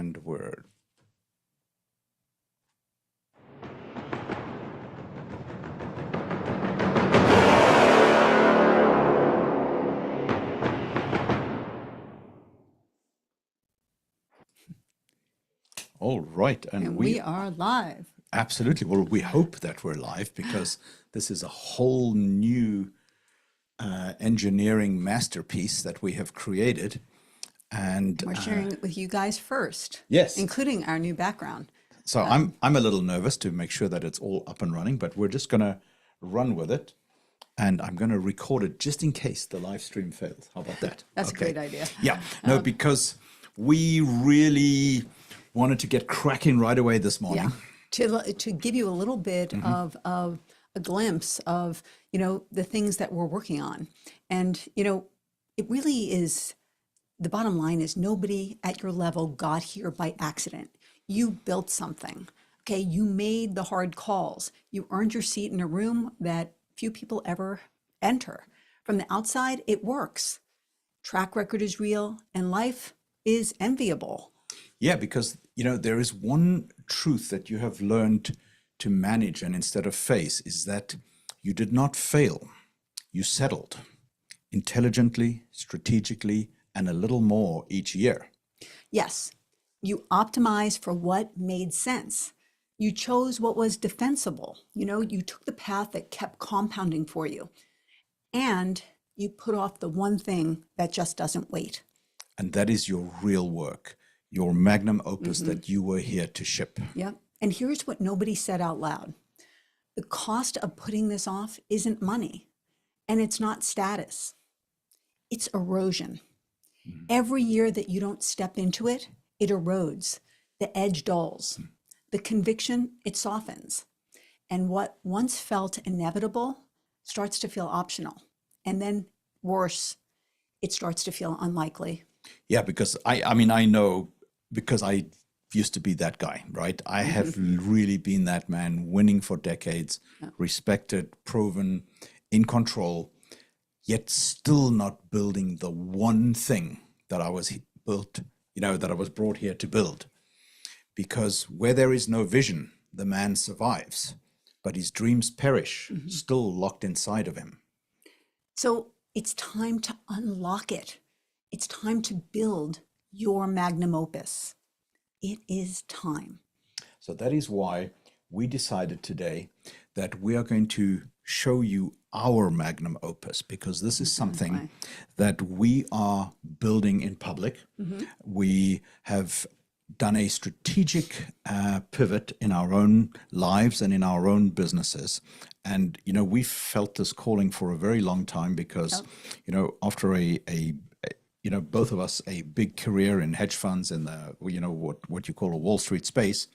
and word. All right, And we are live. Absolutely. Well, we hope that we're live because this is a whole new engineering masterpiece that we have created. And We're sharing it with you guys first. Yes. Including our new background. So I'm a little nervous to make sure that it's all up and running, but we're just going to run with it. And I'm going to record it just in case the live stream fails. How about that? That's a great idea. Yeah. No, because we really wanted to get cracking right away this morning. Yeah. To give you a little bit of a glimpse of, the things that we're working on. And, it really is, the bottom line is nobody at your level got here by accident. You built something. Okay. You made the hard calls. You earned your seat in a room that few people ever enter. From the outside, it works. Track record is real and life is enviable. Yeah, because, there is one truth that you have learned to manage and instead of face is that you did not fail. You settled intelligently, strategically, and a little more each year. Yes, you optimized for what made sense. You chose what was defensible. You took the path that kept compounding for you. And you put off the one thing that just doesn't wait. And that is your real work, your magnum opus that you were here to ship. Yeah. And here's what nobody said out loud. The cost of putting this off isn't money, and it's not status. It's erosion. Every year that you don't step into it, it erodes. The edge dulls. The conviction, it softens. And what once felt inevitable starts to feel optional. And then worse, it starts to feel unlikely. Yeah, because I know because I used to be that guy, right? I have really been that man, winning for decades, respected, proven, in control, yet still not building the one thing that I was that I was brought here to build. Because where there is no vision, the man survives, but his dreams perish, still locked inside of him. So it's time to unlock it. It's time to build your magnum opus. It is time. So that is why we decided today that we are going to show you our magnum opus, because this is something that we are building in public. We have done a strategic pivot in our own lives and in our own businesses. And, we felt this calling for a very long time because, after both of us a big career in hedge funds in the, what you call a Wall Street space,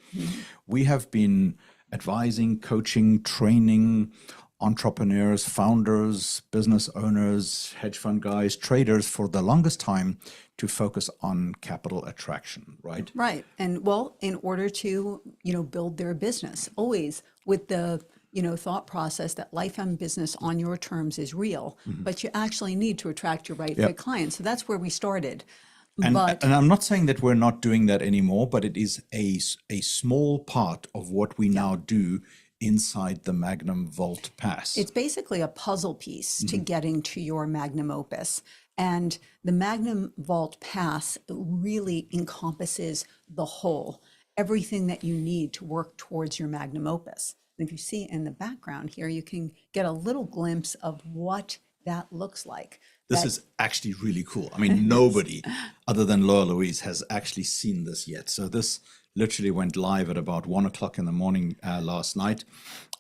we have been advising, coaching, training entrepreneurs, founders, business owners, hedge fund guys, traders for the longest time to focus on capital attraction, right? Right. And in order to, build their business, always with the, thought process that life and business on your terms is real, but you actually need to attract your right fit clients. So that's where we started. And I'm not saying that we're not doing that anymore, but it is a small part of what we now do inside the Magnum Vault Pass. It's basically a puzzle piece to getting to your magnum opus. And the Magnum Vault Pass really encompasses the whole, everything that you need to work towards your magnum opus. And if you see in the background here, you can get a little glimpse of what that looks like. This is actually really cool. I mean, nobody other than Laura Louise has actually seen this yet. So this literally went live at about 1 o'clock in the morning last night.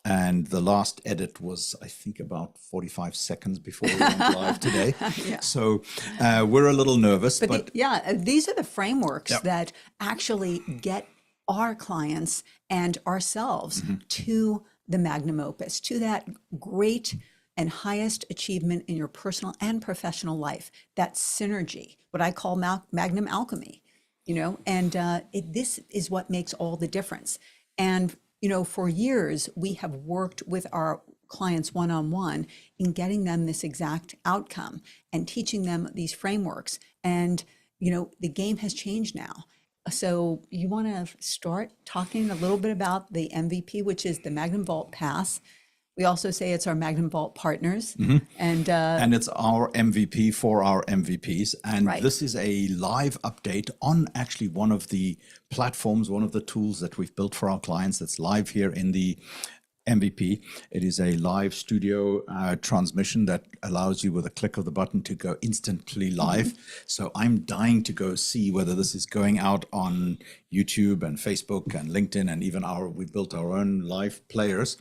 And the last edit was, I think, about 45 seconds before we went live today. So we're a little nervous. But these are the frameworks that actually get our clients and ourselves to the magnum opus, to that great and highest achievement in your personal and professional life, that synergy, what I call magnum alchemy, and this is what makes all the difference. And, for years, we have worked with our clients one-on-one in getting them this exact outcome and teaching them these frameworks. And, the game has changed now. So you want to start talking a little bit about the MVP, which is the Magnum Vault Pass. We also say it's our Magnum Vault partners. And it's our MVP for our MVPs. And Right. this is a live update on actually one of the platforms, one of the tools that we've built for our clients that's live here in the MVP. It is a live studio transmission that allows you with a click of the button to go instantly live. So I'm dying to go see whether this is going out on YouTube and Facebook and LinkedIn, and even we built our own live players.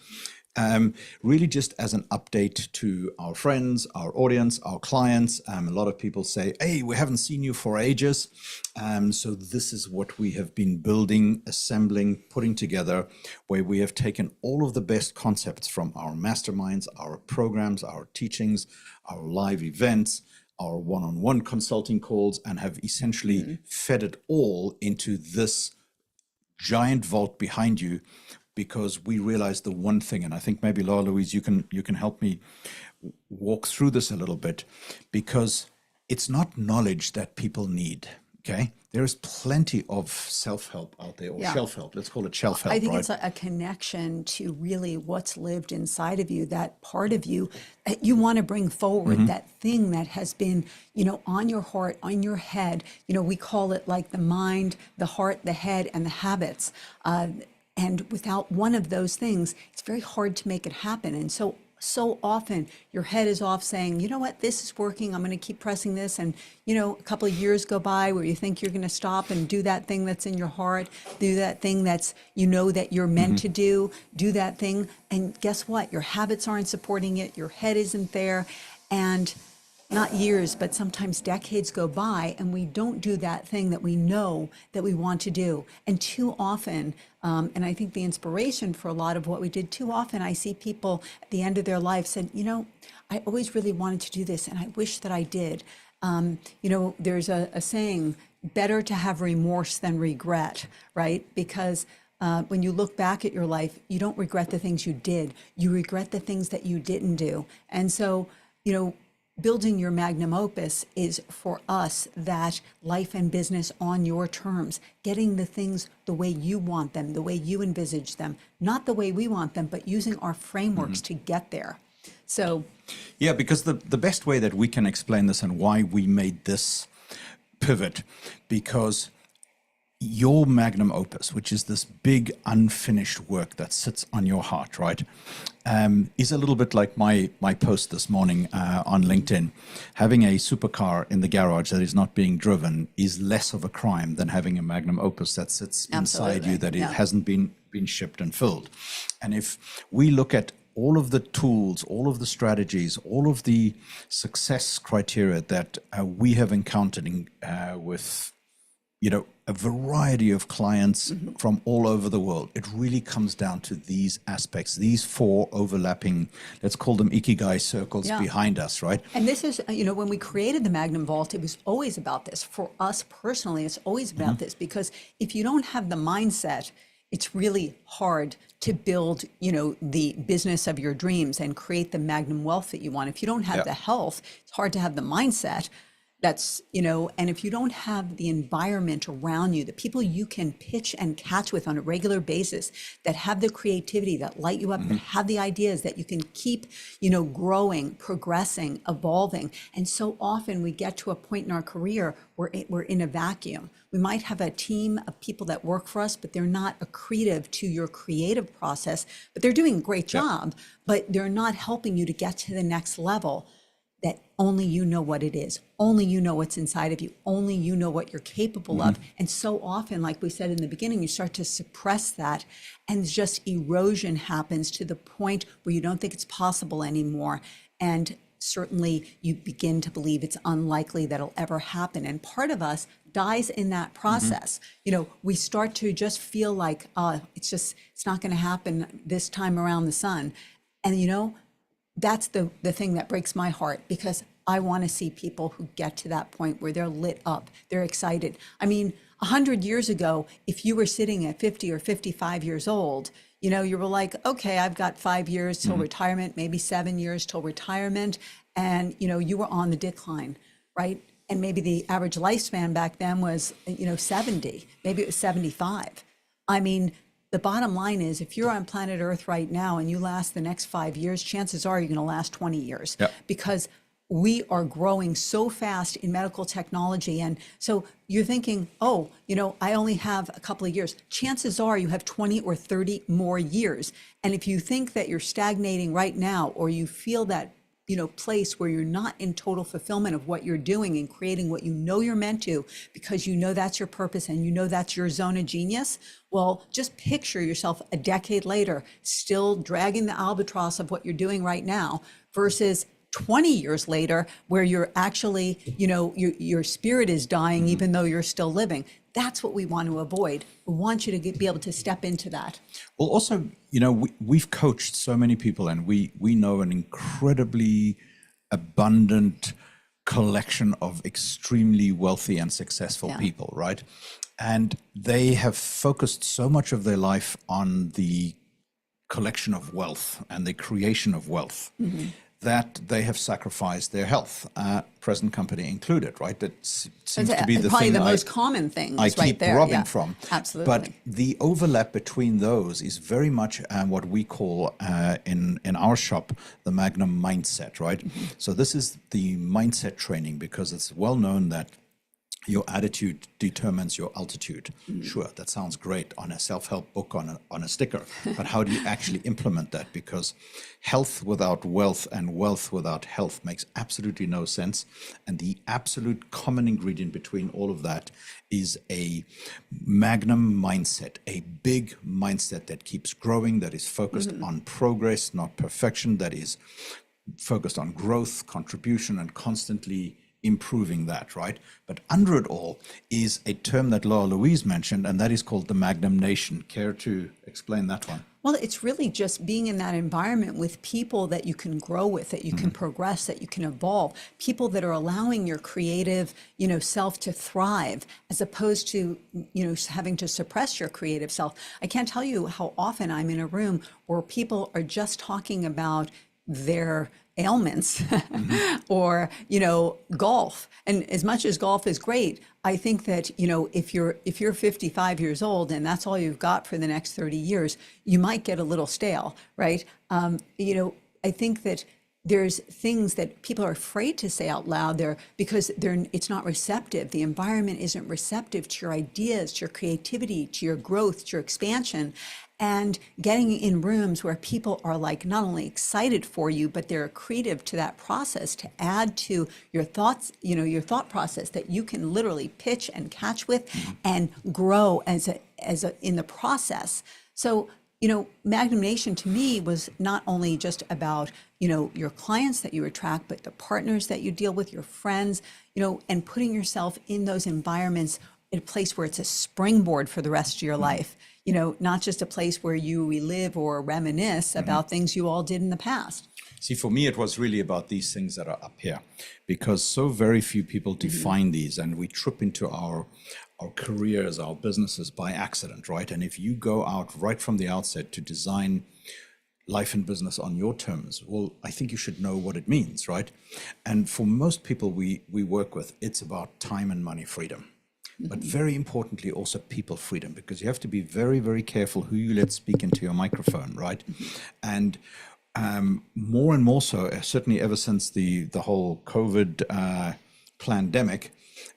Really just as an update to our friends, our audience, our clients. A lot of people say, hey, we haven't seen you for ages. So this is what we have been building, assembling, putting together, where we have taken all of the best concepts from our masterminds, our programs, our teachings, our live events, our one-on-one consulting calls, and have essentially fed it all into this giant vault behind you, because we realized the one thing, and I think maybe Laura Louise, you can help me walk through this a little bit, because it's not knowledge that people need. Okay, there is plenty of self-help out there, or shelf-help. Let's call it shelf-help. I think right? it's a connection to really what's lived inside of you, that part of you that you want to bring forward, that thing that has been, on your heart, on your head. We call it like the mind, the heart, the head, and the habits. And without one of those things, it's very hard to make it happen. And so often your head is off saying, you know what, this is working, I'm going to keep pressing this. And, a couple of years go by where you think you're going to stop and do that thing that's in your heart, do that thing that's, that you're meant to do that thing. And guess what? Your habits aren't supporting it. Your head isn't there. And not years, but sometimes decades go by and we don't do that thing that we know that we want to do. And too often, and I think the inspiration for a lot of what we did, too often I see people at the end of their life said, I always really wanted to do this and I wish that I did. There's a saying, better to have remorse than regret, right? Because when you look back at your life, you don't regret the things you did. You regret the things that you didn't do. And so, building your magnum opus is for us that life and business on your terms, getting the things the way you want them, the way you envisage them, not the way we want them, but using our frameworks to get there. So, yeah, because the best way that we can explain this and why we made this pivot, because your magnum opus, which is this big unfinished work that sits on your heart, right, is a little bit like my post this morning on LinkedIn. Having a supercar in the garage that is not being driven is less of a crime than having a magnum opus that sits inside you that it hasn't been shipped and filled. And if we look at all of the tools, all of the strategies, all of the success criteria that we have encountered with a variety of clients from all over the world, it really comes down to these aspects, these four overlapping, let's call them ikigai circles behind us, right? And this is, when we created the Magnum Vault, it was always about this. For us personally, it's always about this, because if you don't have the mindset, it's really hard to build, the business of your dreams and create the magnum wealth that you want. If you don't have the health, it's hard to have the mindset. That's, and if you don't have the environment around you, the people you can pitch and catch with on a regular basis that have the creativity, that light you up, that have the ideas that you can keep, growing, progressing, evolving. And so often we get to a point in our career where we're in a vacuum. We might have a team of people that work for us, but they're not accretive to your creative process, but they're doing a great job, but they're not helping you to get to the next level. That only you know what it is. Only you know what's inside of you. Only you know what you're capable of. And so often, like we said in the beginning, you start to suppress that and just erosion happens to the point where you don't think it's possible anymore. And certainly you begin to believe it's unlikely that it'll ever happen. And part of us dies in that process. We start to just feel like, it's not going to happen this time around the sun. And that's the thing that breaks my heart, because I want to see people who get to that point where they're lit up, they're excited. I mean, 100 years ago, if you were sitting at 50 or 55 years old, you were like, okay, I've got 5 years till retirement, maybe 7 years till retirement. And, you were on the decline, right? And maybe the average lifespan back then was, 70, maybe it was 75. I mean, the bottom line is if you're on planet Earth right now and you last the next 5 years, chances are you're going to last 20 years Yep. because we are growing so fast in medical technology. And so you're thinking, oh, I only have a couple of years. Chances are you have 20 or 30 more years. And if you think that you're stagnating right now, or you feel that place where you're not in total fulfillment of what you're doing and creating what you're meant to, because that's your purpose and that's your zone of genius, well, just picture yourself a decade later, still dragging the albatross of what you're doing right now versus 20 years later, where you're actually, your spirit is dying, even though you're still living. That's what we want to avoid. We want you to be able to step into that. Well, also, we've coached so many people, and we know an incredibly abundant collection of extremely wealthy and successful people, right? And they have focused so much of their life on the collection of wealth and the creation of wealth. That they have sacrificed their health, present company included, right? That seems to be the probably thing the most common thing I right keep there. robbing from. Absolutely. But the overlap between those is very much what we call in our shop the Magnum mindset, right? So this is the mindset training, because it's well known that your attitude determines your altitude. Sure, that sounds great on a self-help book, on a sticker, but how do you actually implement that? Because health without wealth and wealth without health makes absolutely no sense. And the absolute common ingredient between all of that is a Magnum mindset, a big mindset that keeps growing, that is focused on progress, not perfection, that is focused on growth, contribution, and constantly improving that, right? But under it all is a term that Laura Louise mentioned, and that is called the Magnum Nation. Care to explain that one? Well, it's really just being in that environment with people that you can grow with, that you can progress, that you can evolve, people that are allowing your creative, self to thrive, as opposed to, having to suppress your creative self. I can't tell you how often I'm in a room where people are just talking about their ailments or golf. And as much as golf is great, I think that if you're 55 years old and that's all you've got for the next 30 years, you might get a little stale, right? I think that there's things that people are afraid to say out loud there because it's not receptive. The environment isn't receptive to your ideas, to your creativity, to your growth, to your expansion. And getting in rooms where people are like not only excited for you, but they're creative to that process to add to your thoughts, your thought process that you can literally pitch and catch with and grow as in the process. So, Magnum Nation to me was not only just about, your clients that you attract, but the partners that you deal with, your friends, and putting yourself in those environments in a place where it's a springboard for the rest of your life. Not just a place where you relive or reminisce about things you all did in the past. See, for me, it was really about these things that are up here, because so very few people define these, and we trip into our careers, our businesses by accident, right? And if you go out right from the outset to design life and business on your terms, well, I think you should know what it means, right? And for most people we work with, it's about time and money freedom. But very importantly, also people freedom, because you have to be very, very careful who you let speak into your microphone, right? And more and more so, certainly ever since the whole COVID pandemic,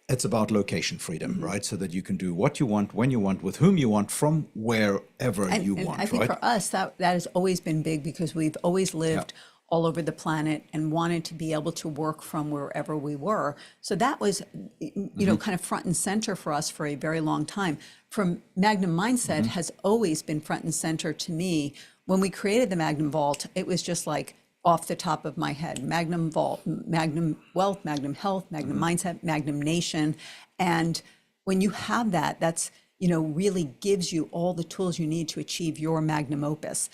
it's about location freedom, right? So that you can do what you want, when you want, with whom you want, from wherever you want, I think right? for us, that has always been big because we've always lived all over the planet and wanted to be able to work from wherever we were. So that was, kind of front and center for us for a very long time. From Magnum Mindset has always been front and center to me. When we created the Magnum Vault, it was just like off the top of my head, Magnum Vault, Magnum Wealth, Magnum Health, Magnum Mindset, Magnum Nation. And when you have that, that's, really gives you all the tools you need to achieve your magnum opus,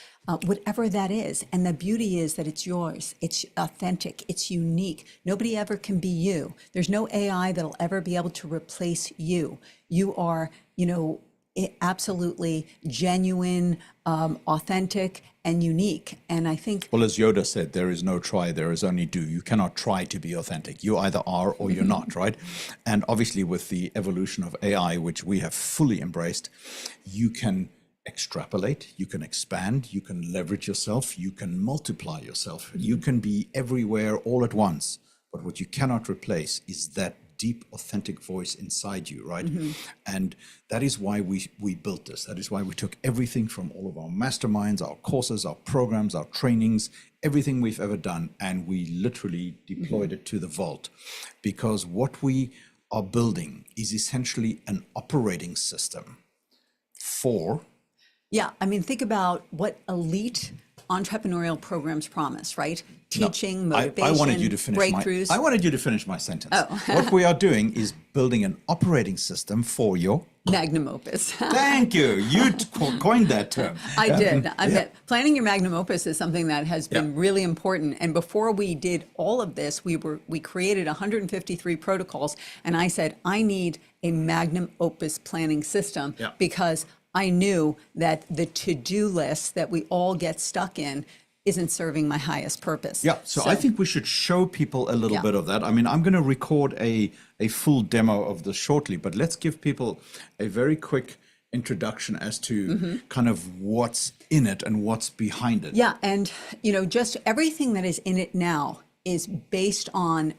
whatever that is. And the beauty is that it's yours. It's authentic. It's unique. Nobody ever can be you. There's no AI that'll ever be able to replace you. You are, absolutely genuine, authentic, and unique. And I think, Well, as Yoda said, there is no try, there is only do. You cannot try to be authentic. You either are or you're not, right? And obviously, with the evolution of AI, which we have fully embraced, you can extrapolate, you can expand, you can leverage yourself, you can multiply yourself, you can be everywhere all at once. But what you cannot replace is that deep, authentic voice inside you, right? And that is why we built this. That is why we took everything from all of our masterminds, our courses, our programs, our trainings, everything we've ever done, and we literally deployed it to the vault. Because what we are building is essentially an operating system for... yeah, I mean, think about what elite entrepreneurial programs promise, right? Teaching, motivation, I wanted you to finish breakthrough. I wanted you to finish my sentence. What we are doing is building an operating system for your Magnum opus. Thank you. You coined that term. I did. Planning your magnum opus is something that has been really important. And before we did all of this, we created 153 protocols, and I said, I need a magnum opus planning system because I knew that the to-do list that we all get stuck in isn't serving my highest purpose. Yeah, so I think we should show people a little bit of that. I mean, I'm going to record a full demo of this shortly, but let's give people a very quick introduction as to kind of what's in it and what's behind it. Yeah, and you know, just everything that is in it now is based on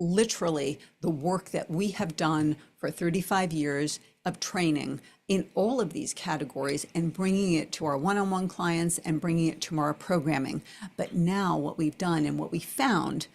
literally the work that we have done for 35 years of training in all of these categories and bringing it to our one-on-one clients and bringing it to our programming. But now what we've done and what we found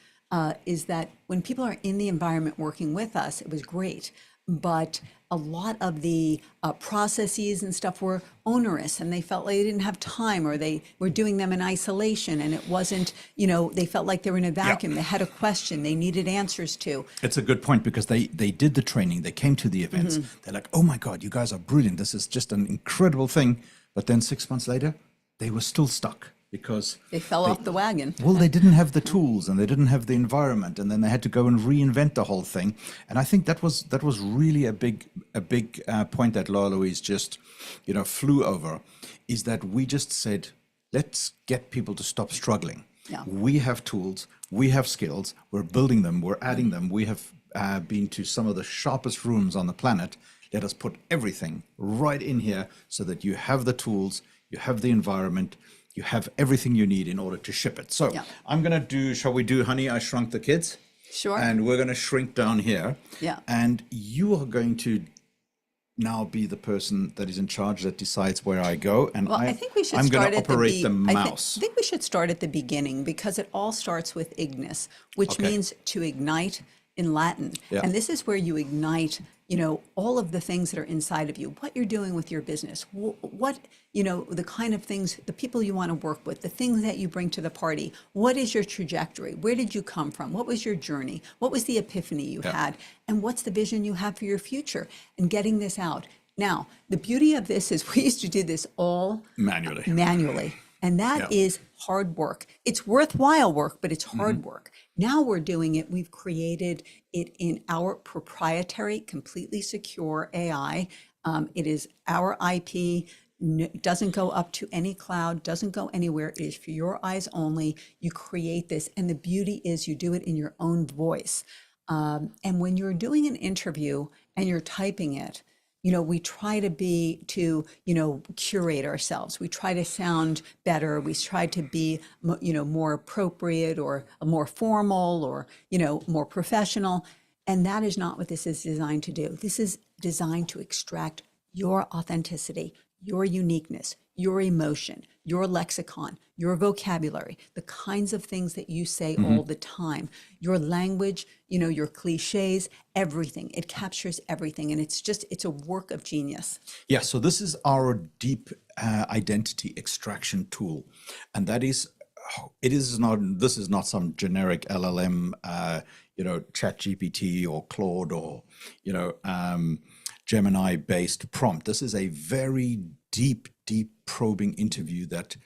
is that when people are in the environment working with us, it was great. But a lot of the processes and stuff were onerous, and they felt like they didn't have time, or they were doing them in isolation, and it wasn't, you know, they felt like they were in a vacuum. They had a question they needed answers to. It's a good point, because they did the training, they came to the events, they're like, oh my God, you guys are brilliant. This is just an incredible thing. But then 6 months later, they were still stuck. Because they fell off the wagon. Well, they didn't have the tools and they didn't have the environment, and then they had to go and reinvent the whole thing. And I think that was really a big point that Laura Louise just, you know, flew over, is that we just said, let's get people to stop struggling. Yeah. We have tools, we have skills, we're building them, we're adding them. We have been to some of the sharpest rooms on the planet. Let us put everything right in here so that you have the tools, you have the environment, you have everything you need in order to ship it. So I'm going to do, shall we do Honey, I Shrunk the Kids? Sure. And we're going to shrink down here. Yeah. And you are going to now be the person that is in charge, that decides where I go. And I think we should I'm start going to at operate the mouse. I think we should start at the beginning, because it all starts with ignis, which means to ignite in Latin. Yeah. And this is where you ignite, you know, all of the things that are inside of you, what you're doing with your business, what, you know, the kind of things, the people you want to work with, the things that you bring to the party. What is your trajectory? Where did you come from? What was your journey? What was the epiphany you had? And what's the vision you have for your future? And getting this out. Now, the beauty of this is we used to do this all manually. And that is hard work. It's worthwhile work, but it's hard work. Now we're doing it. We've created it in our proprietary, completely secure AI. It is our IP. It doesn't go up to any cloud, doesn't go anywhere. It is for your eyes only. You create this. And the beauty is you do it in your own voice. And when you're doing an interview and you're typing it, you know, we try to curate ourselves. We try to sound better. We try to be, you know, more appropriate, or more formal, or, you know, more professional. And that is not what this is designed to do. This is designed to extract your authenticity, your uniqueness, your emotion, your lexicon, your vocabulary, the kinds of things that you say all the time, your language, you know, your cliches, everything. It captures everything. And it's a work of genius. Yeah, so this is our deep identity extraction tool. And that is, this is not some generic LLM, you know, ChatGPT or Claude or, you know, Gemini-based prompt. This is a very deep probing interview that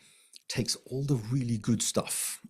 takes all the really good stuff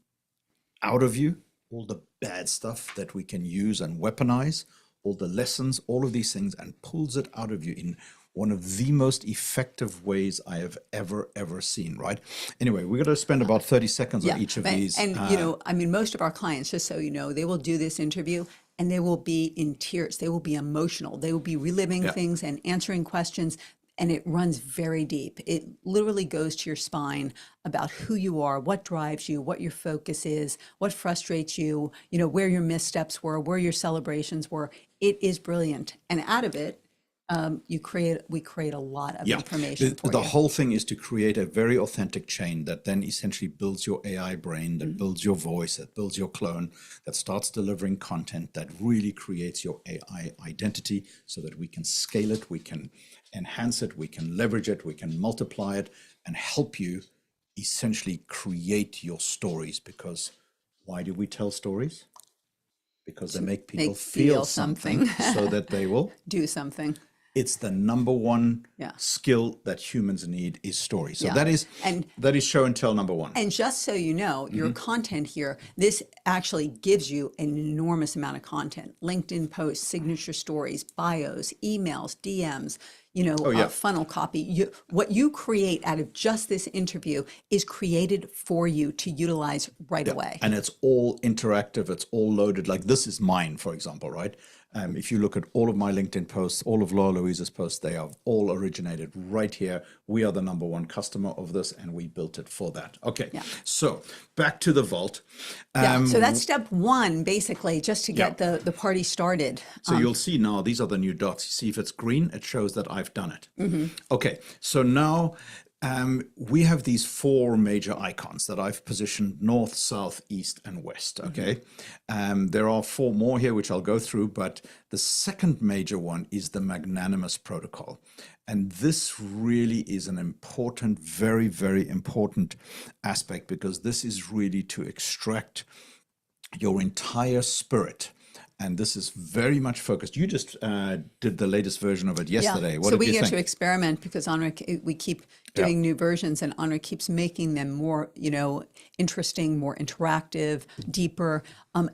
out of you, all the bad stuff that we can use and weaponize, all the lessons, all of these things, and pulls it out of you in one of the most effective ways I have ever seen, right? Anyway, we're going to spend about 30 seconds on each of these. And you know, I mean, most of our clients, just so you know, they will do this interview and they will be in tears. They will be emotional. They will be reliving things and answering questions. And it runs very deep. It literally goes to your spine about who you are, what drives you, what your focus is, what frustrates you, you know, where your missteps were, where your celebrations were. It is brilliant. And out of it, we create a lot of information for the you. whole thing is to create a very authentic chain that then essentially builds your AI brain, that builds your voice, that builds your clone, that starts delivering content, that really creates your AI identity so that we can scale it, we can enhance it, we can leverage it, we can multiply it, and help you essentially create your stories. Because why do we tell stories? Because they make people feel something so that they will do something. It's the number one skill that humans need is stories. So that is show and tell number one. And just so you know, your content here, this actually gives you an enormous amount of content. LinkedIn posts, signature stories, bios, emails, DMs, you know, funnel copy. What you create out of just this interview is created for you to utilize right away. And it's all interactive. It's all loaded. Like this is mine, for example, right? If you look at all of my LinkedIn posts, all of Laura Louise's posts, they are all originated right here. We are the number one customer of this, and we built it for that. Okay, so back to the vault. So that's step one, basically, just to get the party started. So you'll see now, these are the new dots. You see if it's green, it shows that I've done it. Okay, so now we have these four major icons that I've positioned north, south, east, and west, okay? There are four more here, which I'll go through, but the second major one is the magnanimous protocol. And this really is an important, very, very important aspect, because this is really to extract your entire spirit. And this is very much focused. You just did the latest version of it yesterday. What so did we you get think? to experiment because Honor, we keep doing new versions, and Honor keeps making them more, you know, interesting, more interactive, deeper,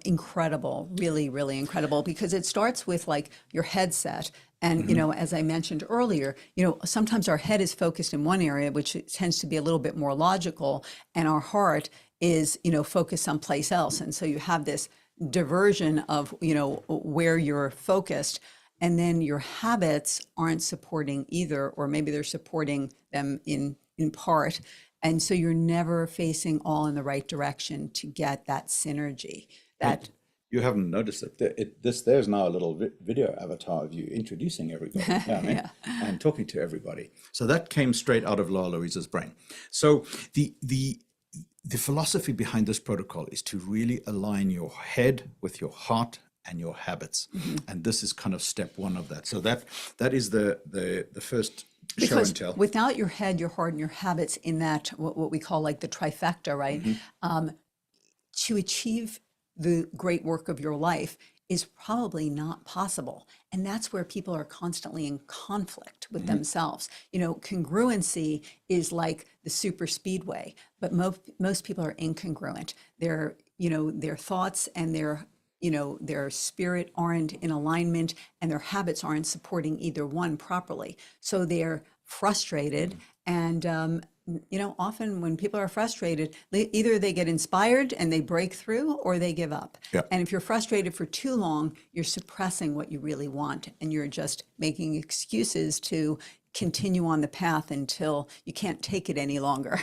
incredible, really, really incredible. Because it starts with like your headset. And, you know, as I mentioned earlier, you know, sometimes our head is focused in one area, which tends to be a little bit more logical, and our heart is, you know, focused someplace else. And so you have this diversion of, you know, where you're focused, and then your habits aren't supporting either, or maybe they're supporting them in part. And so you're never facing all in the right direction to get that synergy. That You haven't noticed it. There's now a little video avatar of you introducing everybody and talking to everybody. So that came straight out of Laura Louise's brain. So the philosophy behind this protocol is to really align your head with your heart and your habits. And this is kind of step one of that. So that is the first show and tell. Without your head, your heart, and your habits in that, what we call like the trifecta, right? To achieve the great work of your life is probably not possible. And that's where people are constantly in conflict with themselves. You know, congruency is like the super speedway, but most people are incongruent. Their, you know, their thoughts and their, you know, their spirit aren't in alignment, and their habits aren't supporting either one properly. So they're frustrated, and you know, often when people are frustrated, either they get inspired and they break through, or they give up. And if you're frustrated for too long, you're suppressing what you really want, and you're just making excuses to continue on the path until you can't take it any longer.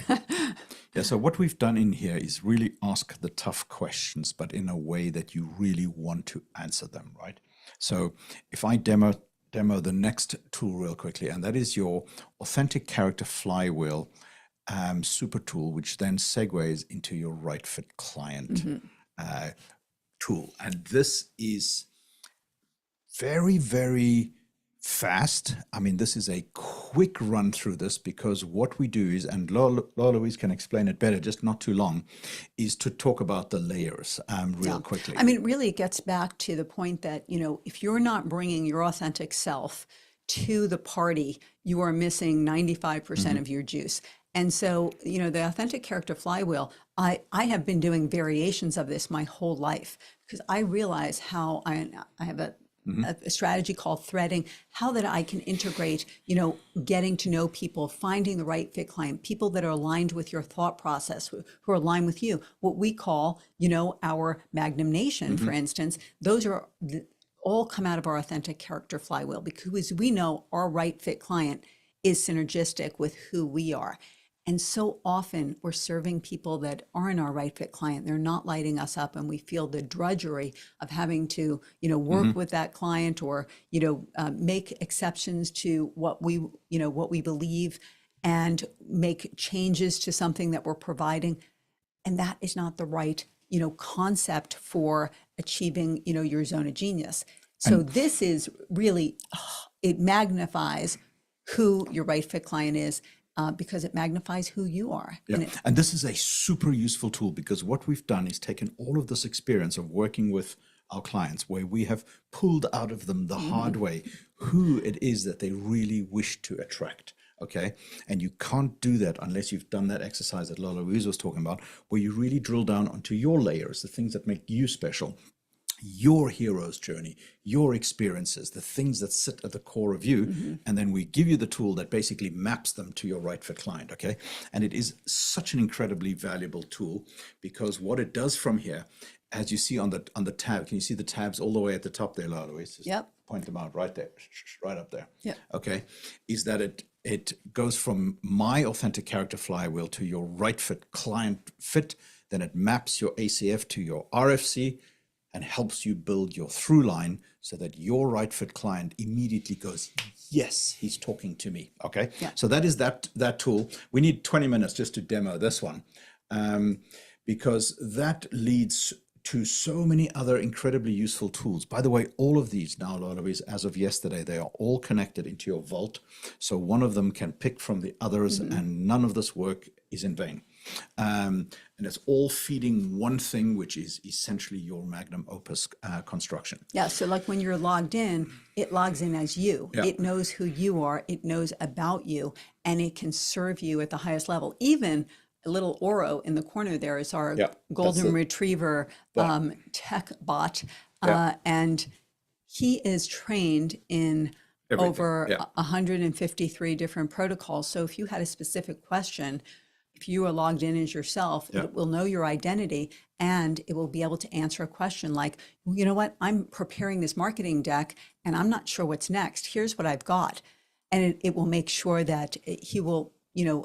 So what we've done in here is really ask the tough questions, but in a way that you really want to answer them, right? So if I demo the next tool real quickly, and that is your authentic character flywheel super tool, which then segues into your right fit client tool. And this is very, very fast. I mean, this is a quick run through this, because what we do is, and Laura Louise can explain it better, just not too long, is to talk about the layers real quickly. I mean, really, it gets back to the point that, you know, if you're not bringing your authentic self to the party, you are missing 95% of your juice. And so, you know, the authentic character flywheel, I have been doing variations of this my whole life, because I realize how I have a a strategy called threading, how that I can integrate, getting to know people, finding the right fit client, people that are aligned with your thought process, who are aligned with you, what we call, our Magnum Nation, for instance. Those are all come out of our authentic character flywheel, because we know our right fit client is synergistic with who we are. And so often we're serving people that aren't our right fit client. They're not lighting us up, and we feel the drudgery of having to, work with that client, or, make exceptions to what we believe, and make changes to something that we're providing. And that is not the right, concept for achieving, your zone of genius. So this is really, it magnifies who your right fit client is, because it magnifies who you are. Yeah. And this is a super useful tool, because what we've done is taken all of this experience of working with our clients, where we have pulled out of them the hard way who it is that they really wish to attract. Okay. And you can't do that unless you've done that exercise that Lola Louise was talking about, where you really drill down onto your layers, the things that make you special, your hero's journey, your experiences, the things that sit at the core of you. And then we give you the tool that basically maps them to your right fit client. Okay. And it is such an incredibly valuable tool, because what it does from here, as you see on the tab, can you see the tabs all the way at the top there, Lola Louise? Yep. Point them out right there, right up there. Yeah. Okay. Is that it goes from my authentic character flywheel to your right fit client fit. Then it maps your ACF to your RFC, and helps you build your through line, so that your right fit client immediately goes, yes, he's talking to me. Okay. Yeah. So that is that tool. We need 20 minutes just to demo this one, because that leads to so many other incredibly useful tools. By the way, all of these now, Lola, as of yesterday, they are all connected into your vault. So one of them can pick from the others, and none of this work is in vain. And it's all feeding one thing, which is essentially your magnum opus construction. Yeah. So like when you're logged in, it logs in as you. Yeah. It knows who you are. It knows about you, and it can serve you at the highest level. Even a little Oro in the corner there is our golden retriever tech bot. And he is trained in Everything. over 153 different protocols. So if you had a specific question, if you are logged in as yourself, it will know your identity, and it will be able to answer a question like, you know what, I'm preparing this marketing deck and I'm not sure what's next. Here's what I've got. And it will make sure that he will,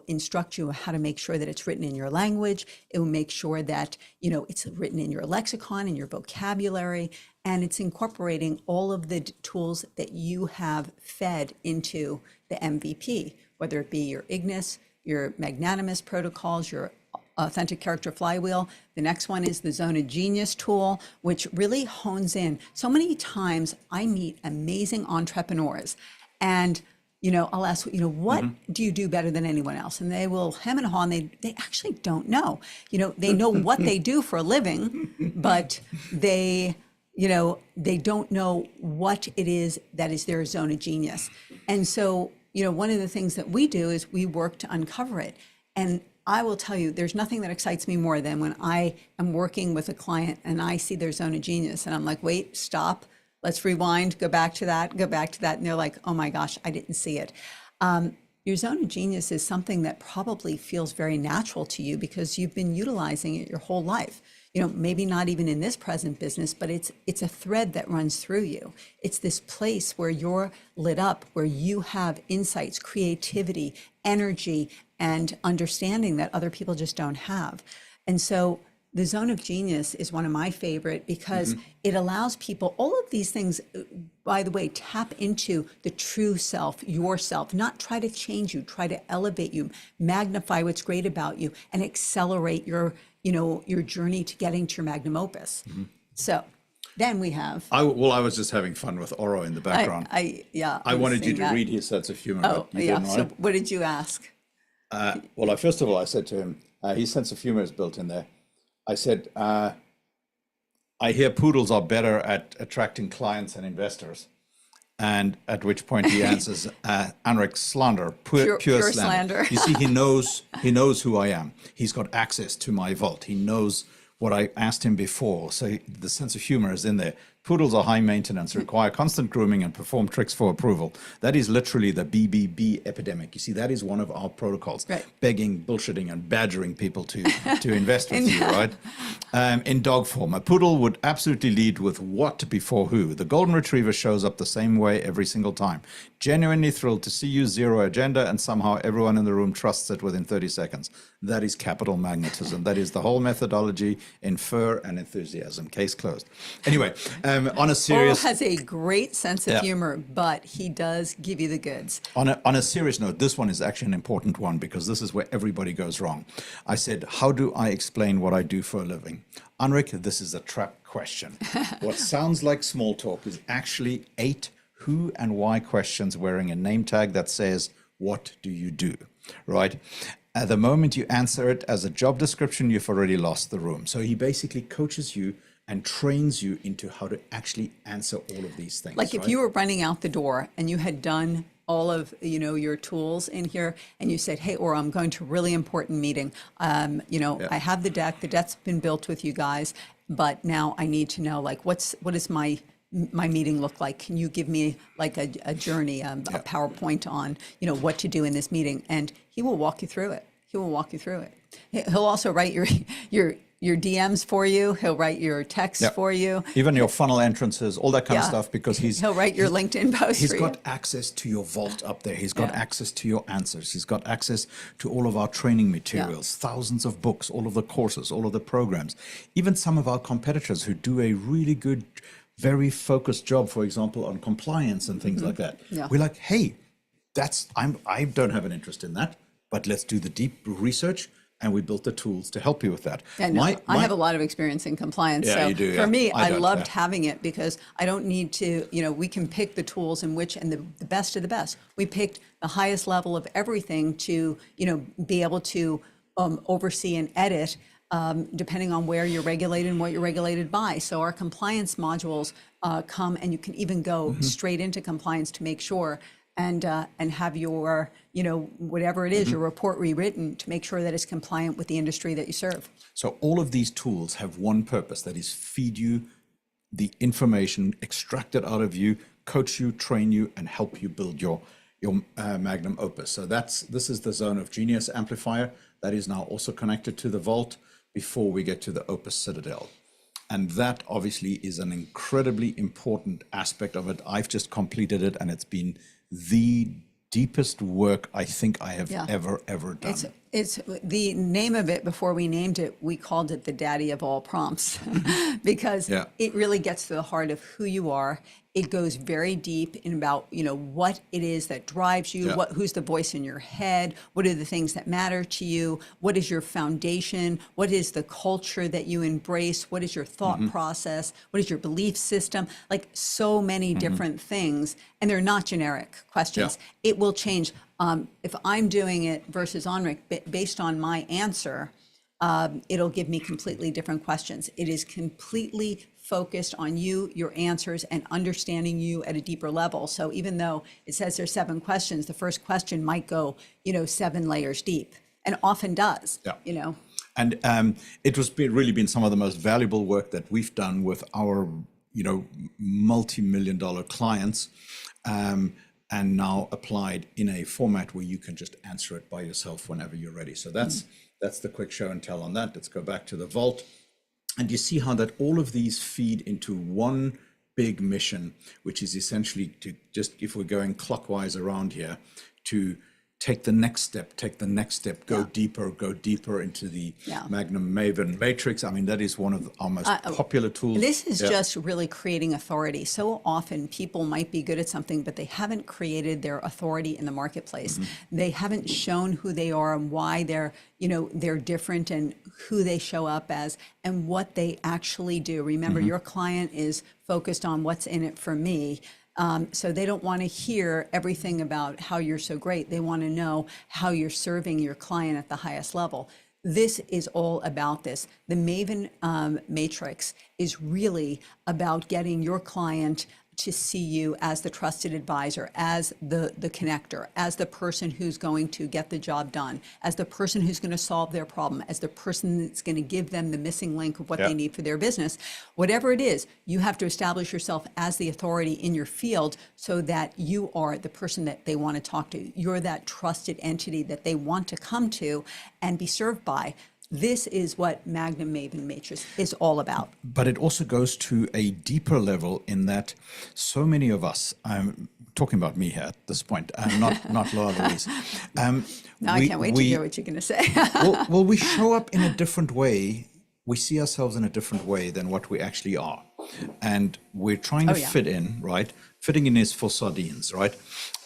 instruct you how to make sure that it's written in your language. It will make sure that, it's written in your lexicon and your vocabulary, and it's incorporating all of the tools that you have fed into the MVP, whether it be your Ignis, your magnanimous protocols, your authentic character flywheel. The next one is the Zone of Genius tool, which really hones in. So many times I meet amazing entrepreneurs, and I'll ask, what do you do better than anyone else? And they will hem and haw, and they actually don't know. They know what they do for a living, but they don't know what it is that is their zone of genius. And so, one of the things that we do is we work to uncover it. And I will tell you, there's nothing that excites me more than when I am working with a client and I see their zone of genius, and I'm like, wait, stop. Let's rewind, go back to that. And they're like, oh my gosh, I didn't see it. Your zone of genius is something that probably feels very natural to you because you've been utilizing it your whole life. Maybe not even in this present business, but it's a thread that runs through you. It's this place where you're lit up, where you have insights, creativity, energy, and understanding that other people just don't have. And so the zone of genius is one of my favorite because it allows people, all of these things, by the way, tap into the true self, yourself, not try to change you, try to elevate you, magnify what's great about you, and accelerate your journey to getting to your magnum opus. So then we have. I was just having fun with Oro in the background. I wanted you to read his sense of humor. Oh, but you yeah. didn't, right? So what did you ask? First of all, I said to him, his sense of humor is built in there. I said, I hear poodles are better at attracting clients and investors. And at which point he answers, Anric, slander, pure slander. You see, he knows who I am. He's got access to my vault. He knows what I asked him before. So the sense of humor is in there. Poodles are high maintenance, require constant grooming, and perform tricks for approval. That is literally the BBB epidemic. You see, that is one of our protocols. Right. Begging, bullshitting, and badgering people to invest with you, right? In dog form, a poodle would absolutely lead with what before who. The golden retriever shows up the same way every single time. Genuinely thrilled to see you, zero agenda, and somehow everyone in the room trusts it within 30 seconds. That is capital magnetism. That is the whole methodology in fur and enthusiasm. Case closed. Anyway, on a serious... Oral has a great sense of humor, but he does give you the goods. On a serious note, this one is actually an important one because this is where everybody goes wrong. I said, how do I explain what I do for a living? Anrik, this is a trap question. What sounds like small talk is actually 8 who and why questions wearing a name tag that says, what do you do, right? At the moment you answer it as a job description, you've already lost the room. So he basically coaches you and trains you into how to actually answer all of these things. Like if you were running out the door and you had done all of your tools in here and you said, hey, or I'm going to a really important meeting. I have the deck's been built with you guys, but now I need to know like what is my meeting look like? Can you give me like a journey, a PowerPoint on, what to do in this meeting? And he will walk you through it. He'll also write your DMs for you. He'll write your texts for you. Even your funnel entrances, all that kind of stuff, because he'll write your LinkedIn post. He's got access to your vault up there. He's got access to your answers. He's got access to all of our training materials, thousands of books, all of the courses, all of the programs. Even some of our competitors who do a really good, very focused job, for example, on compliance and things like that. Yeah. We're like, hey, I don't have an interest in that, but let's do the deep research. And we built the tools to help you with that. Yeah, no, I have a lot of experience in compliance. Yeah, so you do, for me, I loved having it because I don't need to, we can pick the tools and the best of the best. We picked the highest level of everything to, be able to oversee and edit depending on where you're regulated and what you're regulated by. So our compliance modules come and you can even go straight into compliance to make sure and have your, whatever it is, your report rewritten to make sure that it's compliant with the industry that you serve. So all of these tools have one purpose, that is feed you the information, extract it out of you, coach you, train you, and help you build your Magnum Opus. So this is the Zone of Genius amplifier that is now also connected to the Vault before we get to the Opus Citadel. And that obviously is an incredibly important aspect of it. I've just completed it and it's been the deepest work I think I have ever done. It's the name of it. Before we named it, we called it the daddy of all prompts because it really gets to the heart of who you are. It goes very deep in about, what it is that drives you, who's the voice in your head, what are the things that matter to you, what is your foundation, what is the culture that you embrace, what is your thought process, what is your belief system, like so many different things. And they're not generic questions. It will change. If I'm doing it versus Anrik, based on my answer, it'll give me completely different questions. It is completely focused on you, your answers, and understanding you at a deeper level. So even though it says there's 7 questions, the first question might go, 7 layers deep, and often does, And it was really been some of the most valuable work that we've done with our, multi-million-dollar clients, and now applied in a format where you can just answer it by yourself whenever you're ready. So that's the quick show and tell on that. Let's go back to the Vault. And you see how that all of these feed into one big mission, which is essentially to just, if we're going clockwise around here, to take the next step, go deeper into the Magnum Maven Matrix. I mean, that is one of our most popular tools. This is just really creating authority. So often people might be good at something, but they haven't created their authority in the marketplace. They haven't shown who they are and why they're different and who they show up as and what they actually do. Remember, your client is focused on what's in it for me. So they don't want to hear everything about how you're so great. They want to know how you're serving your client at the highest level. This is all about this. The Maven Matrix is really about getting your client to see you as the trusted advisor, as the connector, as the person who's going to get the job done, as the person who's going to solve their problem, as the person that's going to give them the missing link of what they need for their business. Whatever it is, you have to establish yourself as the authority in your field so that you are the person that they want to talk to. You're that trusted entity that they want to come to and be served by. This is what Magnum Maven Matrix is all about. But it also goes to a deeper level in that so many of us, I'm talking about me here at this point, not Laura Louise. Now I can't wait to hear what you're going to say. well, we show up in a different way. We see ourselves in a different way than what we actually are. And we're trying to fit in, right? Fitting in is for sardines, right?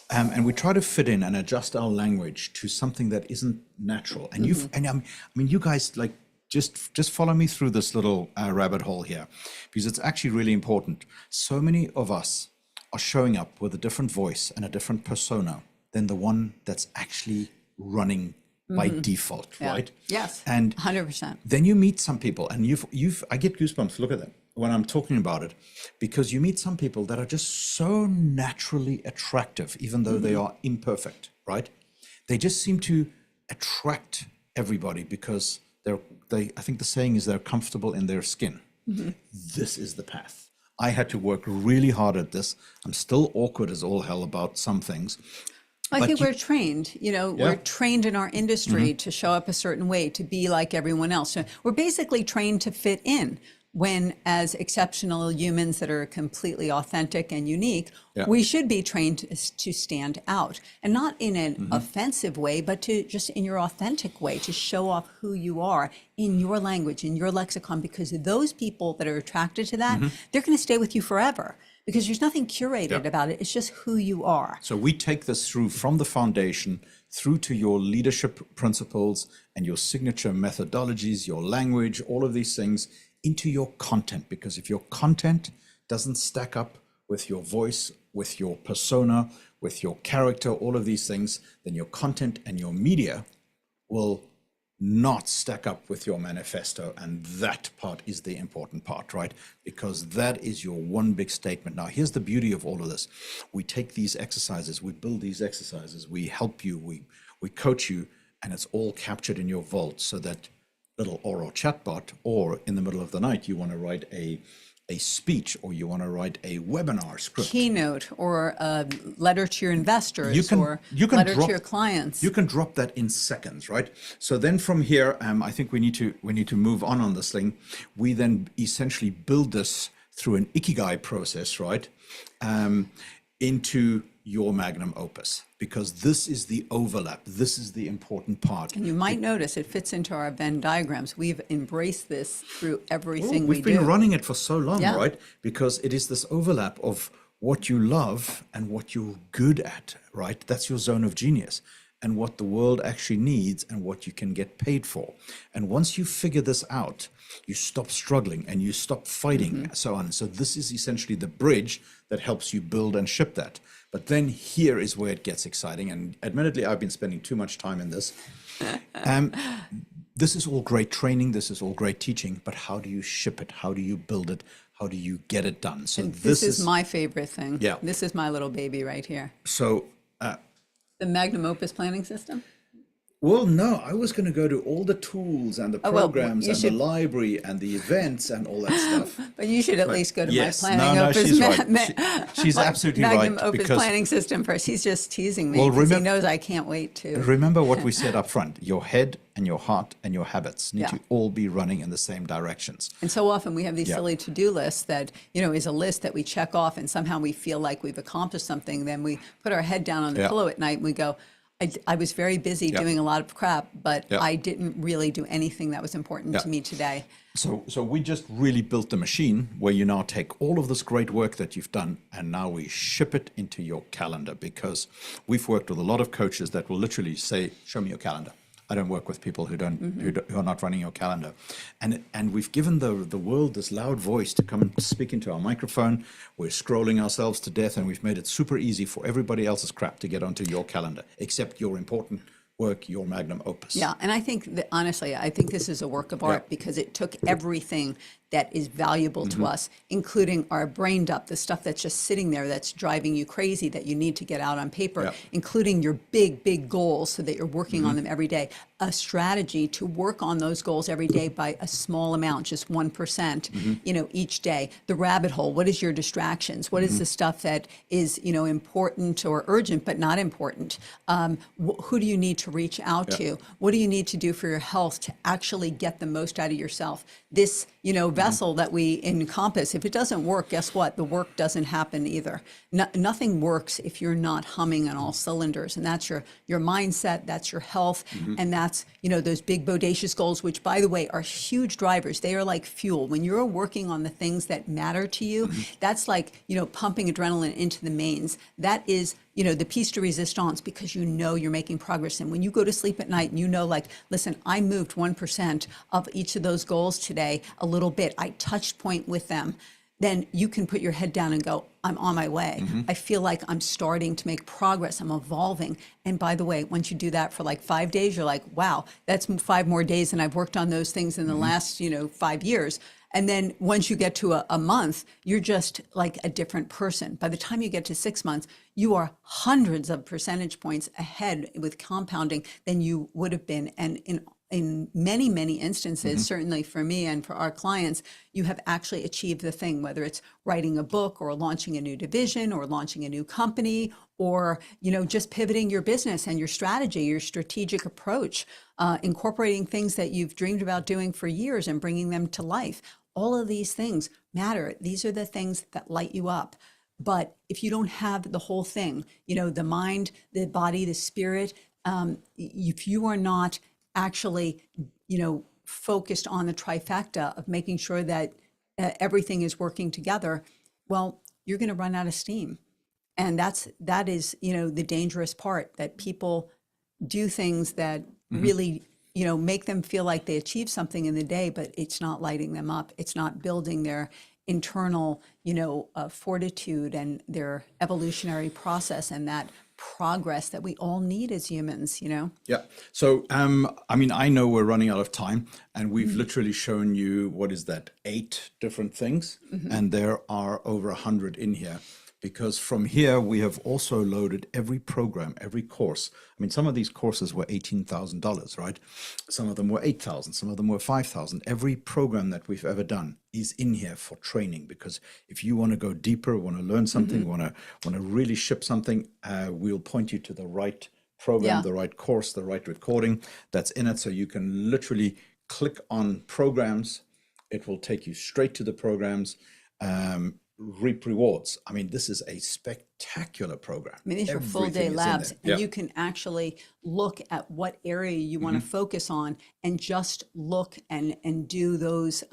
And we try to fit in and adjust our language to something that isn't natural. And you guys, like, just follow me through this little rabbit hole here, because it's actually really important. So many of us are showing up with a different voice and a different persona than the one that's actually running by default, right? Yes, and 100%. Then you meet some people, and I get goosebumps. Look at that when I'm talking about it, because you meet some people that are just so naturally attractive, even though they are imperfect, right? They just seem to attract everybody because I think the saying is they're comfortable in their skin. This is the path. I had to work really hard at this. I'm still awkward as all hell about some things. I think we're trained, we're trained in our industry to show up a certain way, to be like everyone else. So we're basically trained to fit in, when as exceptional humans that are completely authentic and unique, we should be trained to stand out, and not in an offensive way, but to just in your authentic way, to show off who you are in your language, in your lexicon, because those people that are attracted to that, they're going to stay with you forever. Because there's nothing curated about it. It's just who you are. So we take this through from the foundation through to your leadership principles and your signature methodologies, your language, all of these things into your content. Because if your content doesn't stack up with your voice, with your persona, with your character, all of these things, then your content and your media will not stack up with your manifesto. And that part is the important part, right? Because that is your one big statement. Now, here's the beauty of all of this. We take these exercises, we build these exercises, we help you, we coach you, and it's all captured in your vault, so that little oral chatbot, or in the middle of the night, you want to write a speech, or you want to write a webinar script, keynote, or a letter to your investors, or letter to your clients. You can drop that in seconds, right? So then from here, I think we need to move on this thing. We then essentially build this through an Ikigai process, right? Into your magnum opus, because this is the overlap. This is the important part. And you might notice it fits into our Venn diagrams. We've embraced this through everything we do. We've been running it for so long, right? Because it is this overlap of what you love and what you're good at, right? That's your zone of genius, and what the world actually needs and what you can get paid for. And once you figure this out, you stop struggling and you stop fighting, so on. So this is essentially the bridge that helps you build and ship that. But then here is where it gets exciting. And admittedly, I've been spending too much time in this. This is all great training. This is all great teaching. But how do you ship it? How do you build it? How do you get it done? So this is my favorite thing. Yeah. This is my little baby right here. So the Magnum Opus planning system? Well, no, I was going to go to all the tools and the programs and the library and the events and all that stuff. But you should at least go to my planning Opus. She's right. She's absolutely Magnum right. Opus planning system first. He's just teasing me because he knows I can't wait to. Remember what we said up front. Your head and your heart and your habits need to all be running in the same directions. And so often we have these silly to-do lists that, is a list that we check off, and somehow we feel like we've accomplished something. Then we put our head down on the pillow at night and we go, I was very busy doing a lot of crap, but I didn't really do anything that was important to me today. So we just really built the machine where you now take all of this great work that you've done, and now we ship it into your calendar, because we've worked with a lot of coaches that will literally say, show me your calendar. I don't work with people who are not running your calendar. And we've given the world this loud voice to come and speak into our microphone. We're scrolling ourselves to death, and we've made it super easy for everybody else's crap to get onto your calendar, except your important work your magnum opus. Yeah, and I think that honestly, I think this is a work of art because it took everything that is valuable to us, including our brain dump, the stuff that's just sitting there that's driving you crazy that you need to get out on paper, including your big, big goals so that you're working on them every day. A strategy to work on those goals every day by a small amount, just 1%, each day. The rabbit hole, what is your distractions? What is the stuff that is, important or urgent but not important? Who do you need to reach out to? What do you need to do for your health to actually get the most out of yourself? This, vessel that we encompass, if it doesn't work, guess what? The work doesn't happen either. Nothing works if you're not humming on all cylinders. And that's your mindset, that's your health, and that's, those big bodacious goals, which by the way, are huge drivers. They are like fuel. When you're working on the things that matter to you, that's like, pumping adrenaline into the mains. That is, the piece de resistance, because you're making progress. And when you go to sleep at night and like, listen, I moved 1% of each of those goals today, a little bit, I touched point with them, then you can put your head down and go, I'm on my way. I feel like I'm starting to make progress. I'm evolving. And by the way, once you do that for like 5 days, you're like, wow, that's 5 more days. And I've worked on those things in the last, 5 years. And then once you get to a month, you're just like a different person. By the time you get to 6 months, you are hundreds of percentage points ahead with compounding than you would have been. And in many, many instances, certainly for me and for our clients, you have actually achieved the thing, whether it's writing a book or launching a new division or launching a new company or, just pivoting your business and your strategy, your strategic approach, incorporating things that you've dreamed about doing for years and bringing them to life. All of these things matter. These are the things that light you up. But if you don't have the whole thing, the mind, the body, the spirit, if you are not actually, focused on the trifecta of making sure that everything is working together, well, you're going to run out of steam. And that is, the dangerous part, that people do things that really, make them feel like they achieved something in the day, but it's not lighting them up. It's not building their internal, fortitude and their evolutionary process and that progress that we all need as humans, Yeah. So, I know we're running out of time, and we've literally shown you, what is that, 8 different things, and there are over 100 in here. Because from here, we have also loaded every program, every course. Some of these courses were $18,000, right? Some of them were 8,000, some of them were 5,000. Every program that we've ever done is in here for training, because if you want to go deeper, want to learn something, want to really ship something, we'll point you to the right program, the right course, the right recording that's in it. So you can literally click on programs. It will take you straight to the programs. Reap rewards. This is a spectacular program. These are full day labs, and you can actually look at what area you want to focus on and just look and do those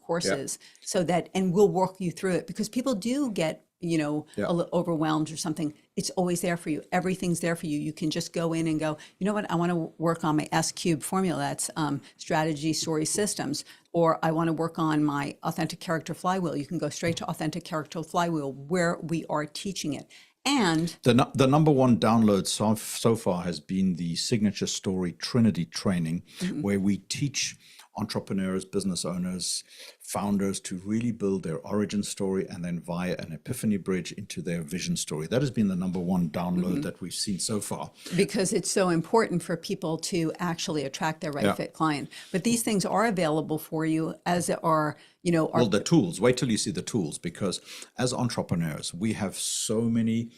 courses so that, and we'll walk you through it, because people do get, a little overwhelmed or something. It's always there for you. Everything's there for you. You can just go in and go, you know what, I want to work on my S-cube formula. That's strategy, story, systems. Or I want to work on my authentic character flywheel. You can go straight to authentic character flywheel, where we are teaching it. And the number one download so far has been the Signature Story Trinity training, where we teach entrepreneurs, business owners, founders to really build their origin story and then via an epiphany bridge into their vision story. That has been the number one download that we've seen so far. Because it's so important for people to actually attract their right fit client. But these things are available for you, as are, well, the tools. Wait till you see the tools, because as entrepreneurs, we have so many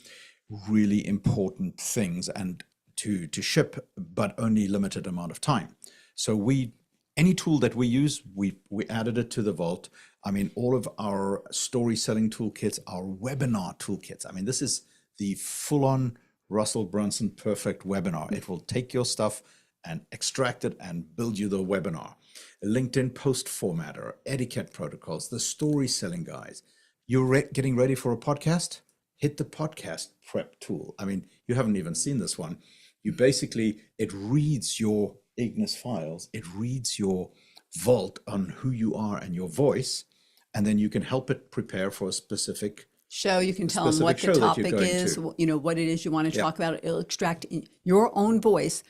really important things and to ship, but only limited amount of time. So any tool that we use, we added it to the vault. All of our story selling toolkits, our webinar toolkits. This is the full-on Russell Brunson perfect webinar. It will take your stuff and extract it and build you the webinar. LinkedIn post formatter, etiquette protocols, the story selling guys. You're getting ready for a podcast? Hit the podcast prep tool. You haven't even seen this one. You basically, it reads your Ignis files, it reads your vault on who you are and your voice, and then you can help it prepare for a specific show. You can tell them what the topic is, what it is you want to talk about. It'll extract in your own voice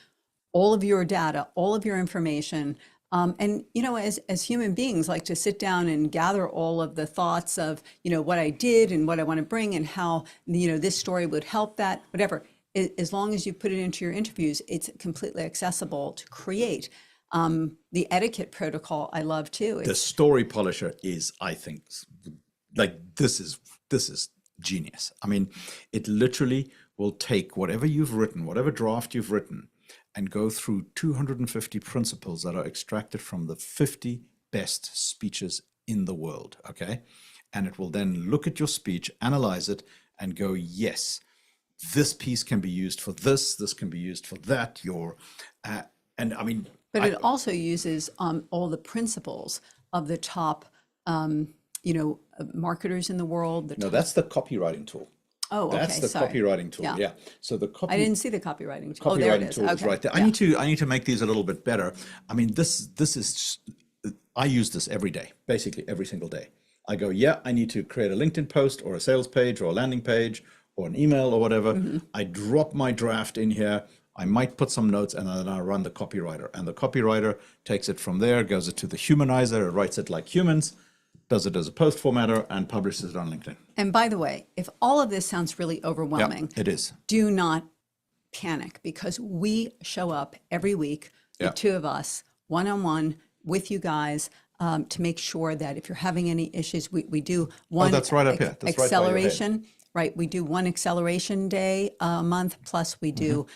all of your data, all of your information. And, you know, as human beings, like to sit down and gather all of the thoughts of, you know, what I did and what I want to bring and how, you know, this story would help that, whatever. As long as you put it into your interviews, it's completely accessible to create. The etiquette protocol, I love too. The story polisher is, I think, like this is genius. I mean, it literally will take whatever you've written, whatever draft you've written, and go through 250 principles that are extracted from the 50 best speeches in the world, okay? And it will then look at your speech, analyze it, and go, yes, this piece can be used for this can be used for that, and I mean... But it also uses all the principles of the top, you know, marketers in the world. No, that's the copywriting tool. Oh, okay. That's the copywriting tool. Yeah. So the I didn't see the copywriting tool. Oh, there it is. Tool is right there. I need to make these a little bit better. I mean, this is I use this every day, basically every single day. I go, yeah, I need to create a LinkedIn post or a sales page or a landing page or an email or whatever. I drop my draft in here. I might put some notes and then I run the copywriter. And the copywriter takes it from there, goes it to the humanizer, writes it like humans, does it as a post formatter, and publishes it on LinkedIn. And by the way, if all of this sounds really overwhelming, it is. Do not panic, because we show up every week, the two of us, one-on-one with you guys, to make sure that if you're having any issues, we do one that's right up here. That's acceleration. Right, we do one acceleration day a month, plus we do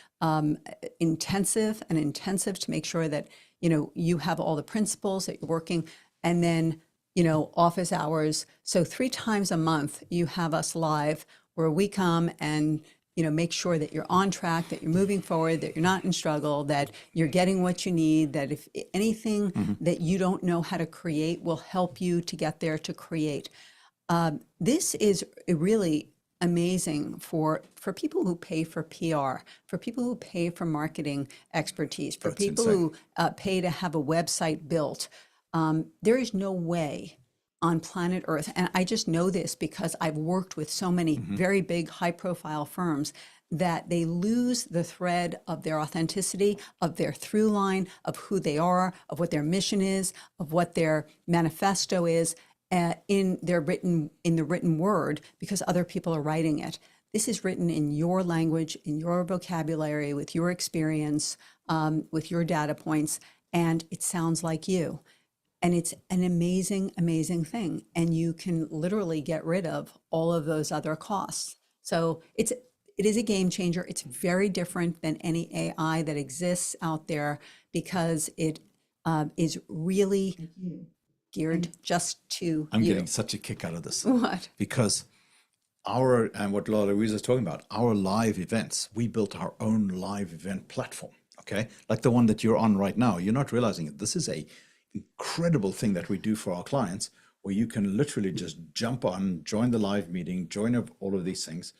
intensive to make sure that, you know, you have all the principles that you're working, and then, you know, office hours. So 3 times a month you have us live where we come and, you know, make sure that you're on track, that you're moving forward, that you're not in struggle, that you're getting what you need, that if anything that you don't know how to create will help you to get there to create. This is really amazing for people who pay for PR, for people who pay for marketing expertise, for people who pay to have a website built. There is no way on planet Earth, and I just know this because I've worked with so many very big, high-profile firms, that they lose the thread of their authenticity, of their through line, of who they are, of what their mission is, of what their manifesto is, in the written word, because other people are writing it. This is written in your language, in your vocabulary, with your experience, with your data points, and it sounds like you. And it's an amazing, amazing thing. And you can literally get rid of all of those other costs. So it is a game changer. It's very different than any AI that exists out there, because it is really geared just to I'm you. getting such a kick out of this. What? Because and what Louisa is talking about, our live events, we built our own live event platform, okay? Like the one that you're on right now. You're not realizing it. This is a incredible thing that we do for our clients, where you can literally just jump on, join the live meeting, join all of these things.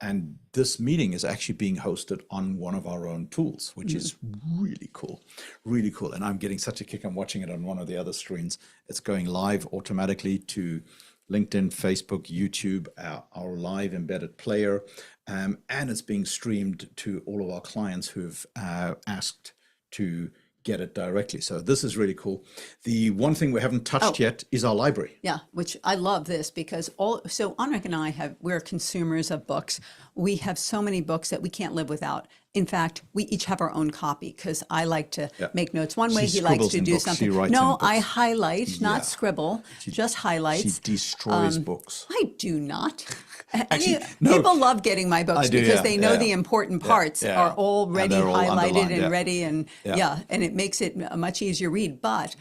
And this meeting is actually being hosted on one of our own tools, which is really cool, really cool. And I'm getting such a kick. I'm watching it on one of the other screens. It's going live automatically to LinkedIn, Facebook, YouTube, our live embedded player. And it's being streamed to all of our clients who've asked to get it directly. So this is really cool. The one thing we haven't touched yet is our library. Yeah, which I love this, because so Anrik and we're consumers of books. We have so many books that we can't live without. In fact, we each have our own copy, because I like to make notes one way. He likes to do something. No, I highlight, not scribble, just highlights. She destroys books. I do not. Actually, no. People love getting my books because they know the important parts are already highlighted and ready, and and it makes it a much easier read. But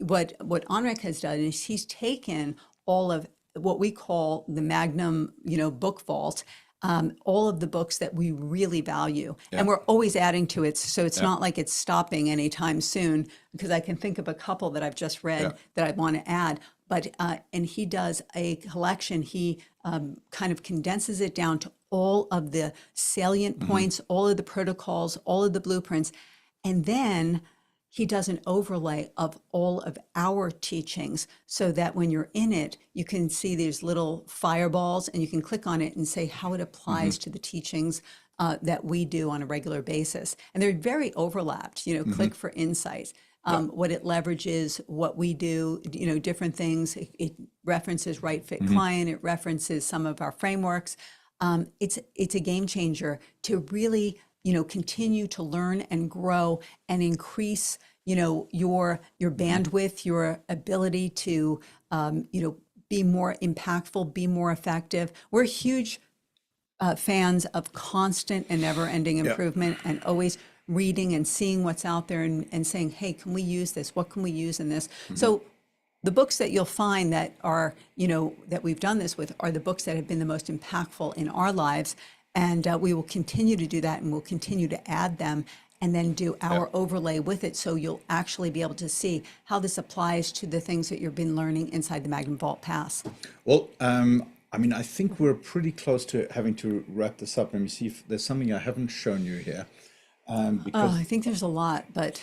what Anrik has done is he's taken all of what we call the Magnum, book vault, all of the books that we really value, and we're always adding to it. So it's not like it's stopping anytime soon, because I can think of a couple that I've just read that I want to add. But and he does a collection. He kind of condenses it down to all of the salient points, all of the protocols, all of the blueprints, and then he does an overlay of all of our teachings, so that when you're in it, you can see these little fireballs, and you can click on it and say how it applies to the teachings that we do on a regular basis. And they're very overlapped, Click for Insights. What it leverages, what we do, different things. It references Right Fit Client. It references some of our frameworks. It's a game changer to really, continue to learn and grow and increase, your bandwidth, your ability to, be more impactful, be more effective. We're huge fans of constant and never-ending improvement, and always reading and seeing what's out there and saying, hey, can we use this? What can we use in this? So the books that you'll find that are, that we've done this with are the books that have been the most impactful in our lives. And we will continue to do that, and we'll continue to add them and then do our overlay with it. So you'll actually be able to see how this applies to the things that you've been learning inside the Magnum Vault Pass. Well, I think we're pretty close to having to wrap this up. Let me see if there's something I haven't shown you here. Because I think there's a lot, but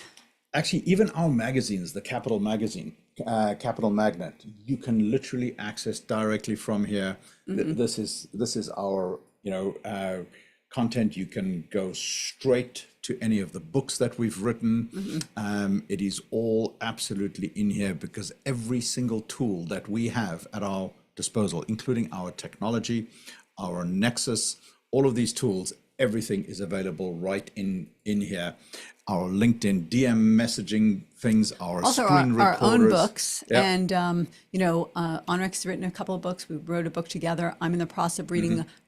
actually, even our magazines, the Capital Magazine, Capital Magnet, you can literally access directly from here. This is our content. You can go straight to any of the books that we've written. It is all absolutely in here, because every single tool that we have at our disposal, including our technology, our Nexus, all of these tools, everything is available right in here. Our LinkedIn DM messaging things, our also screen recorders. Our own books. And, Onrex has written a couple of books. We wrote a book together. I'm in the process of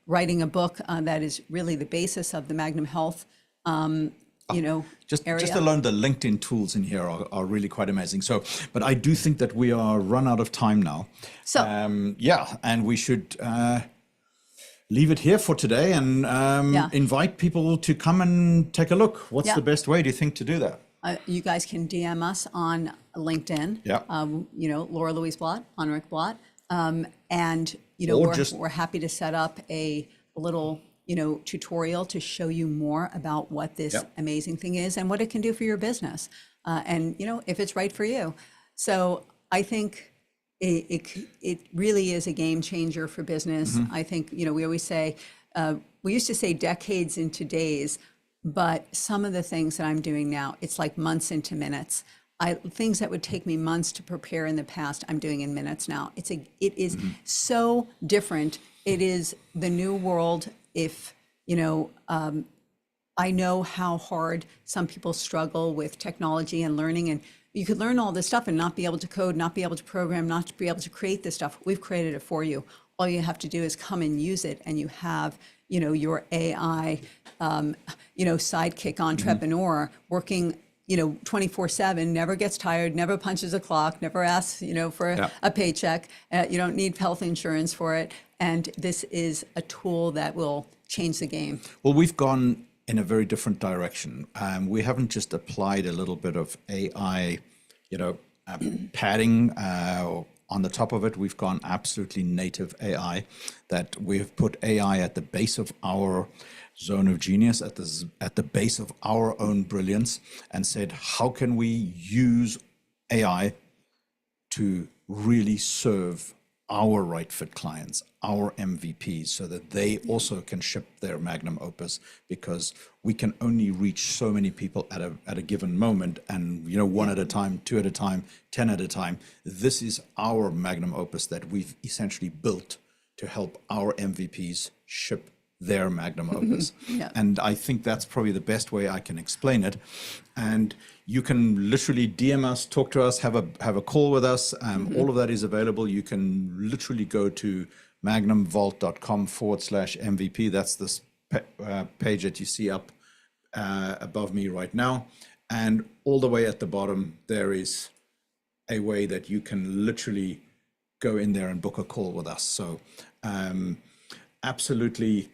writing a book that is really the basis of the Magnum Health, area. Just alone the LinkedIn tools in here are really quite amazing. So, but I do think that we are run out of time now. So, and we should leave it here for today, and invite people to come and take a look. What's the best way, do you think, to do that? You guys can DM us on LinkedIn. Laura Louise Blott, Onric Blott, and we're happy to set up a little tutorial to show you more about what this amazing thing is and what it can do for your business, and if it's right for you. So I think it really is a game changer for business. I think we always say, we used to say decades into days, but some of the things that I'm doing now, it's like months into minutes. Things that would take me months to prepare in the past, I'm doing in minutes now. It is so different. It is the new world. If I know how hard some people struggle with technology and learning, and you could learn all this stuff and not be able to code, not be able to program, not be able to create this stuff. We've created it for you. All you have to do is come and use it, and you have your AI sidekick entrepreneur working 24/7, never gets tired, never punches a clock, never asks for a paycheck. You don't need health insurance for it. And this is a tool that will change the game. Well, we've gone in a very different direction. We haven't just applied a little bit of AI, padding on the top of it. We've gone absolutely native AI, that we've put AI at the base of our zone of genius, at the base of our own brilliance, and said, how can we use AI to really serve our Right Fit clients, our MVPs, so that they also can ship their Magnum Opus, because we can only reach so many people at a given moment, and one at a time, 2 at a time, 10 at a time. This is our Magnum Opus that we've essentially built to help our MVPs ship their Magnum Opus. And I think that's probably the best way I can explain it. And you can literally DM us, talk to us, have a call with us. All of that is available. You can literally go to magnumvault.com/MVP. That's this page that you see up above me right now. And all the way at the bottom, there is a way that you can literally go in there and book a call with us. So absolutely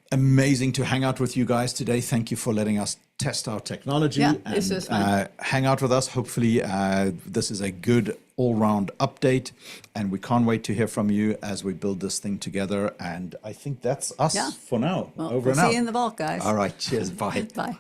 amazing to hang out with you guys today. Thank you for letting us test our technology and hang out with us. Hopefully this is a good all-round update, and we can't wait to hear from you as we build this thing together. And I think that's us for now. Well, Over and see out. you in the vault, guys. All right. Cheers. Bye. Bye.